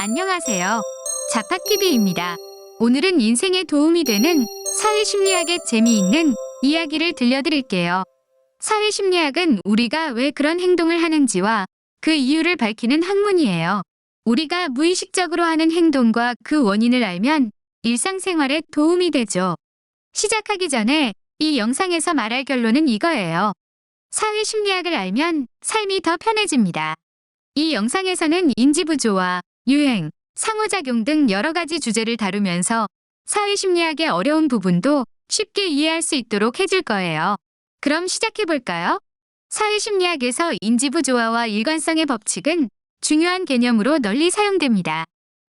안녕하세요. 자파TV입니다. 오늘은 인생에 도움이 되는 사회심리학의 재미있는 이야기를 들려드릴게요. 사회심리학은 우리가 왜 그런 행동을 하는지와 그 이유를 밝히는 학문이에요. 우리가 무의식적으로 하는 행동과 그 원인을 알면 일상생활에 도움이 되죠. 시작하기 전에 이 영상에서 말할 결론은 이거예요. 사회심리학을 알면 삶이 더 편해집니다. 이 영상에서는 인지부조화, 유행, 상호작용 등 여러 가지 주제를 다루면서 사회심리학의 어려운 부분도 쉽게 이해할 수 있도록 해줄 거예요. 그럼 시작해볼까요? 사회심리학에서 인지부조화와 일관성의 법칙은 중요한 개념으로 널리 사용됩니다.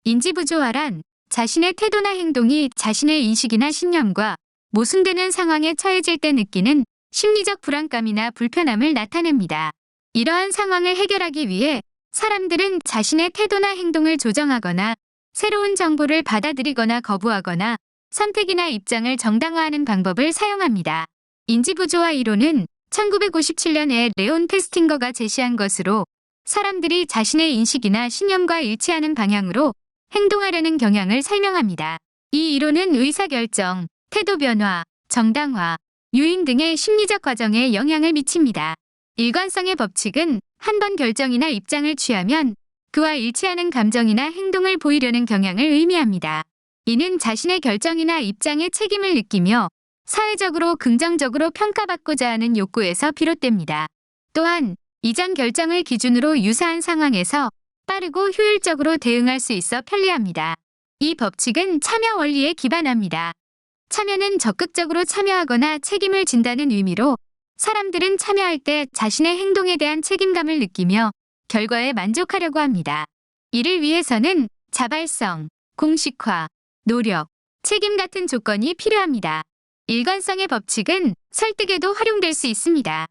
인지부조화란 자신의 태도나 행동이 자신의 인식이나 신념과 모순되는 상황에 처해질 때 느끼는 심리적 불안감이나 불편함을 나타냅니다. 이러한 상황을 해결하기 위해 사람들은 자신의 태도나 행동을 조정하거나 새로운 정보를 받아들이거나 거부하거나 선택이나 입장을 정당화하는 방법을 사용합니다. 인지부조화 이론은 1957년에 레온 페스팅거가 제시한 것으로 사람들이 자신의 인식이나 신념과 일치하는 방향으로 행동하려는 경향을 설명합니다. 이 이론은 의사결정, 태도 변화, 정당화, 유인 등의 심리적 과정에 영향을 미칩니다. 일관성의 법칙은 한 번 결정이나 입장을 취하면 그와 일치하는 감정이나 행동을 보이려는 경향을 의미합니다. 이는 자신의 결정이나 입장에 책임을 느끼며 사회적으로 긍정적으로 평가받고자 하는 욕구에서 비롯됩니다. 또한 이전 결정을 기준으로 유사한 상황에서 빠르고 효율적으로 대응할 수 있어 편리합니다. 이 법칙은 참여 원리에 기반합니다. 참여는 적극적으로 참여하거나 책임을 진다는 의미로 사람들은 참여할 때 자신의 행동에 대한 책임감을 느끼며 결과에 만족하려고 합니다. 이를 위해서는 자발성, 공식화, 노력, 책임 같은 조건이 필요합니다. 일관성의 법칙은 설득에도 활용될 수 있습니다.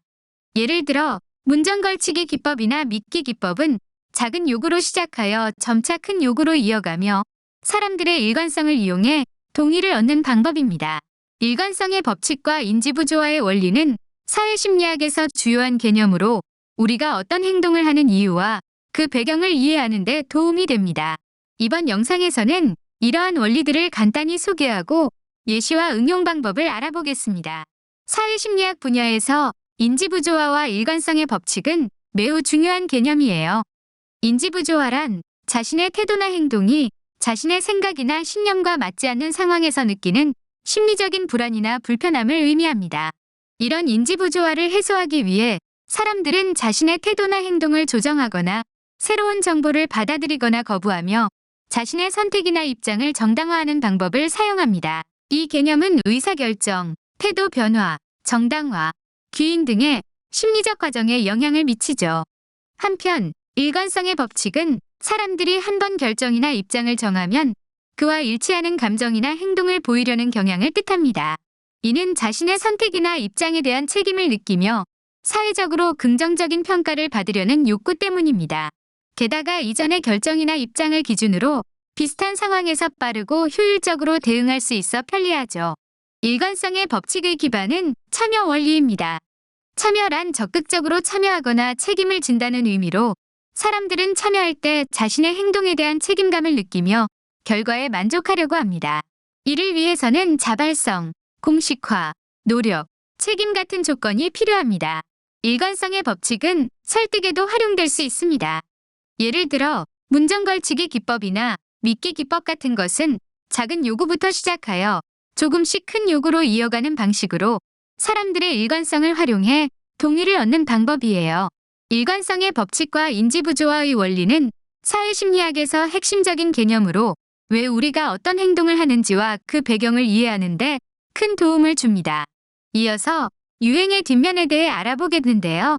예를 들어 문전 걸치기 기법이나 믿기 기법은 작은 요구로 시작하여 점차 큰 요구로 이어가며 사람들의 일관성을 이용해 동의를 얻는 방법입니다. 일관성의 법칙과 인지부조화의 원리는 사회심리학에서 주요한 개념으로 우리가 어떤 행동을 하는 이유와 그 배경을 이해하는 데 도움이 됩니다. 이번 영상에서는 이러한 원리들을 간단히 소개하고 예시와 응용 방법을 알아보겠습니다. 사회심리학 분야에서 인지부조화와 일관성의 법칙은 매우 중요한 개념이에요. 인지부조화란 자신의 태도나 행동이 자신의 생각이나 신념과 맞지 않는 상황에서 느끼는 심리적인 불안이나 불편함을 의미합니다. 이런 인지부조화를 해소하기 위해 사람들은 자신의 태도나 행동을 조정하거나 새로운 정보를 받아들이거나 거부하며 자신의 선택이나 입장을 정당화하는 방법을 사용합니다. 이 개념은 의사결정, 태도 변화, 정당화, 귀인 등의 심리적 과정에 영향을 미치죠. 한편 일관성의 법칙은 사람들이 한 번 결정이나 입장을 정하면 그와 일치하는 감정이나 행동을 보이려는 경향을 뜻합니다. 이는 자신의 선택이나 입장에 대한 책임을 느끼며 사회적으로 긍정적인 평가를 받으려는 욕구 때문입니다. 게다가 이전의 결정이나 입장을 기준으로 비슷한 상황에서 빠르고 효율적으로 대응할 수 있어 편리하죠. 일관성의 법칙의 기반은 참여 원리입니다. 참여란 적극적으로 참여하거나 책임을 진다는 의미로 사람들은 참여할 때 자신의 행동에 대한 책임감을 느끼며 결과에 만족하려고 합니다. 이를 위해서는 자발성, 공식화, 노력, 책임 같은 조건이 필요합니다. 일관성의 법칙은 설득에도 활용될 수 있습니다. 예를 들어 문전 걸치기 기법이나 믿기 기법 같은 것은 작은 요구부터 시작하여 조금씩 큰 요구로 이어가는 방식으로 사람들의 일관성을 활용해 동의를 얻는 방법이에요. 일관성의 법칙과 인지부조화의 원리는 사회심리학에서 핵심적인 개념으로 왜 우리가 어떤 행동을 하는지와 그 배경을 이해하는 데 큰 도움을 줍니다. 이어서 유행의 뒷면에 대해 알아보겠는데요.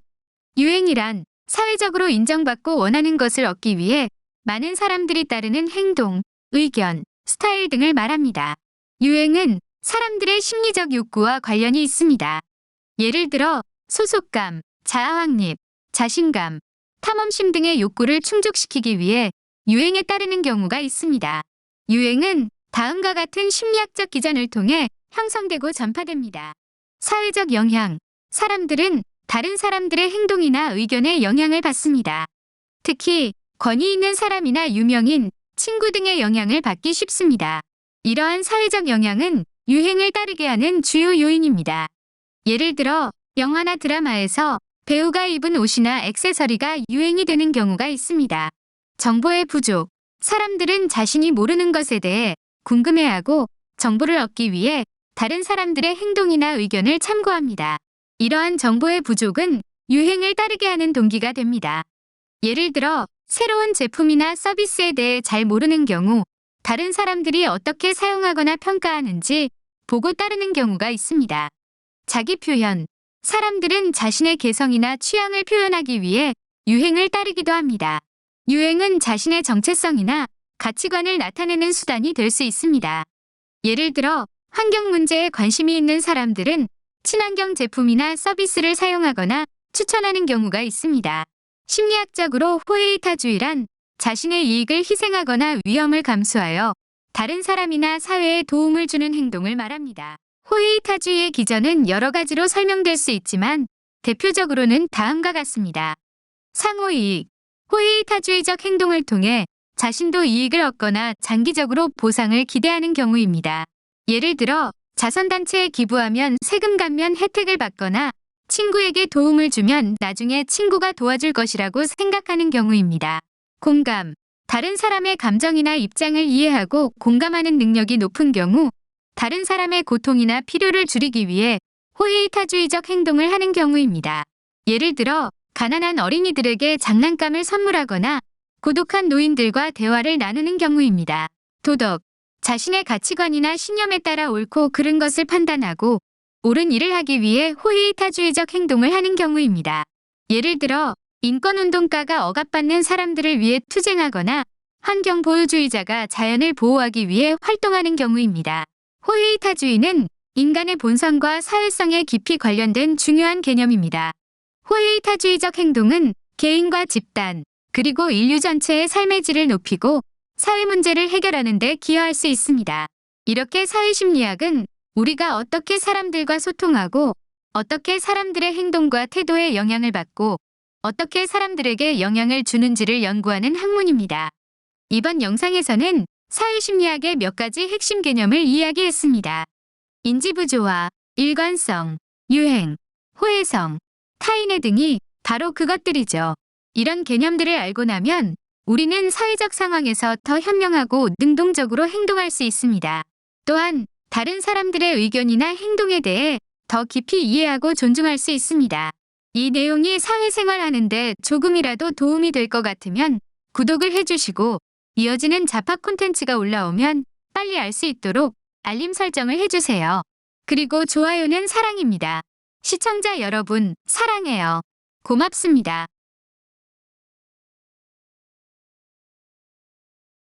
유행이란 사회적으로 인정받고 원하는 것을 얻기 위해 많은 사람들이 따르는 행동, 의견, 스타일 등을 말합니다. 유행은 사람들의 심리적 욕구와 관련이 있습니다. 예를 들어 소속감, 자아 확립, 자신감, 탐험심 등의 욕구를 충족시키기 위해 유행에 따르는 경우가 있습니다. 유행은 다음과 같은 심리학적 기전을 통해 형성되고 전파됩니다. 사회적 영향. 사람들은 다른 사람들의 행동이나 의견에 영향을 받습니다. 특히 권위 있는 사람이나 유명인, 친구 등의 영향을 받기 쉽습니다. 이러한 사회적 영향은 유행을 따르게 하는 주요 요인입니다. 예를 들어 영화나 드라마에서 배우가 입은 옷이나 액세서리가 유행이 되는 경우가 있습니다. 정보의 부족. 사람들은 자신이 모르는 것에 대해 궁금해하고 정보를 얻기 위해 다른 사람들의 행동이나 의견을 참고합니다. 이러한 정보의 부족은 유행을 따르게 하는 동기가 됩니다. 예를 들어 새로운 제품이나 서비스에 대해 잘 모르는 경우 다른 사람들이 어떻게 사용하거나 평가하는지 보고 따르는 경우가 있습니다. 자기 표현. 사람들은 자신의 개성이나 취향을 표현하기 위해 유행을 따르기도 합니다. 유행은 자신의 정체성이나 가치관을 나타내는 수단이 될 수 있습니다. 예를 들어 환경 문제에 관심이 있는 사람들은 친환경 제품이나 서비스를 사용하거나 추천하는 경우가 있습니다. 심리학적으로 호헤이타주의란 자신의 이익을 희생하거나 위험을 감수하여 다른 사람이나 사회에 도움을 주는 행동을 말합니다. 호헤이타주의의 기전은 여러 가지로 설명될 수 있지만 대표적으로는 다음과 같습니다. 상호이익. 호헤이타주의적 행동을 통해 자신도 이익을 얻거나 장기적으로 보상을 기대하는 경우입니다. 예를 들어 자선단체에 기부하면 세금 감면 혜택을 받거나 친구에게 도움을 주면 나중에 친구가 도와줄 것이라고 생각하는 경우입니다. 공감. 다른 사람의 감정이나 입장을 이해하고 공감하는 능력이 높은 경우 다른 사람의 고통이나 필요를 줄이기 위해 호헤이타주의적 행동을 하는 경우입니다. 예를 들어 가난한 어린이들에게 장난감을 선물하거나 고독한 노인들과 대화를 나누는 경우입니다. 도덕. 자신의 가치관이나 신념에 따라 옳고 그른 것을 판단하고 옳은 일을 하기 위해 호헤이타주의적 행동을 하는 경우입니다. 예를 들어 인권운동가가 억압받는 사람들을 위해 투쟁하거나 환경보호주의자가 자연을 보호하기 위해 활동하는 경우입니다. 호헤이타주의는 인간의 본성과 사회성에 깊이 관련된 중요한 개념입니다. 호헤이타주의적 행동은 개인과 집단, 그리고 인류 전체의 삶의 질을 높이고 사회 문제를 해결하는 데 기여할 수 있습니다. 이렇게 사회심리학은 우리가 어떻게 사람들과 소통하고 어떻게 사람들의 행동과 태도에 영향을 받고 어떻게 사람들에게 영향을 주는지를 연구하는 학문입니다. 이번 영상에서는 사회심리학의 몇 가지 핵심 개념을 이야기했습니다. 인지부조화, 일관성, 유행, 호혜성, 타인의 등이 바로 그것들이죠. 이런 개념들을 알고 나면 우리는 사회적 상황에서 더 현명하고 능동적으로 행동할 수 있습니다. 또한 다른 사람들의 의견이나 행동에 대해 더 깊이 이해하고 존중할 수 있습니다. 이 내용이 사회생활 하는데 조금이라도 도움이 될 것 같으면 구독을 해주시고 이어지는 자파 콘텐츠가 올라오면 빨리 알 수 있도록 알림 설정을 해주세요. 그리고 좋아요는 사랑입니다. 시청자 여러분, 사랑해요. 고맙습니다.